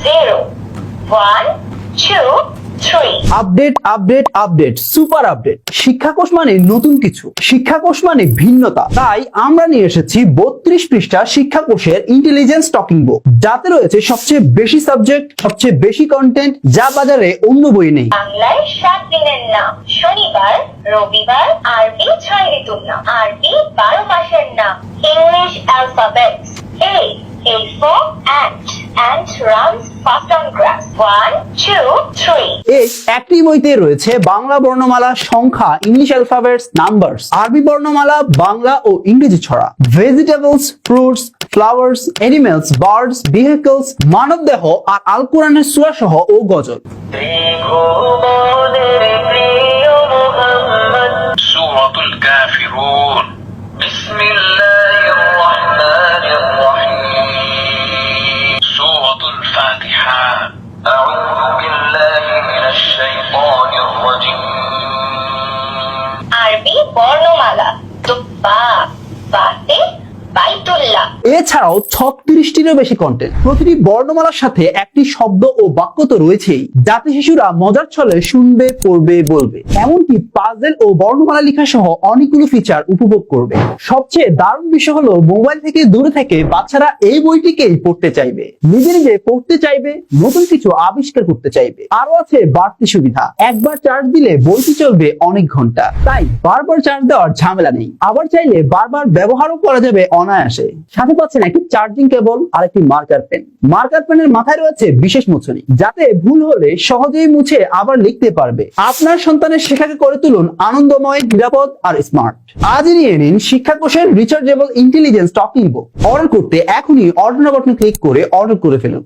0 1 2 3 update update update super update. Shikkhakosh মানে নতুন কিছু, শিক্ষাকোষ মানে ভিন্নতা। তাই আমরা নিয়ে এসেছি 32 পৃষ্ঠা শিক্ষাকোষের ইন্টেলিজেন্স টকিং বুক, যাতে রয়েছে সবচেয়ে বেশি সাবজেক্ট, সবচেয়ে বেশি কন্টেন্ট, যা বাজারে অন্য বই নেই। বাংলায় 7 দিনের নাম, শনিবার, রবিবার, আরবি 6 ঋতুর নাম, আরবি 12 মাসের নাম, English alphabets A for ant runs fast on grass 1 2 3 এই একটি বইতে রয়েছে বাংলা বর্ণমালা, সংখ্যা, ইংলিশ অ্যালফাবেটস, নাম্বারস, আরবি বর্ণমালা, বাংলা ও ইংরেজি ছড়া, vegetables, fruits, flowers, animals, birds, vehicles, মানবদেহ আর আল কোরআনের সূরা সহ ও গজল। সূরাতুল কাফিরুন বিসমিল্লাহির রহমানির রহিম সূরাতুল ফাতিহা আউযু বিল্লাহি মিনাশ শাইতানির রাজিম। আরবি বর্ণমালা তুব্বা বাতে বাইতুল্লাহ। এছাড়াও 36টিরও বেশি কন্টেন্ট। প্রতিটি বর্ণমালার সাথে একটি শব্দ ও বাক্য তো রয়েছেই, যাতে শিশুরা মজার ছলে শুনবে, পড়বে, বলবে। এমনকি পাজেল ও বর্ণমালা লেখা সহ অনেকগুলো ফিচার উপভোগ করবে। সবচেয়ে দারুণ বিষয় হলো, মোবাইল থেকে দূরে থেকে বাচ্চারা এই বইটিকেই পড়তে চাইবে, নিজে নিজে পড়তে চাইবে, নতুন কিছু আবিষ্কার করতে চাইবে। আরো আছে বাড়তি সুবিধা, একবার চার্জ দিলে বইটি চলবে অনেক ঘন্টা, তাই বারবার চার্জ দেওয়ার ঝামেলা নেই। আবার চাইলে বারবার ব্যবহারও করা যাবে অনায়াসে। সাথে পাচ্ছেন একটি চার্জিং কেবল আর একটি মার্কার পেন। মার্কার পেনের মাথায় রয়েছে বিশেষ মুছনি, যাতে ভুল হলে সহজেই মুছে আবার লিখতে পারবে। আপনার সন্তানের শেখাকে করে তুলুন আনন্দময়, নিরাপদ আর স্মার্ট। আজই নিয়ে নিন শিক্ষাকোষের rechargeable intelligence talking book. Order করতে এখনই অর্ডার বাটনে ক্লিক করে অর্ডার করে ফেলুন।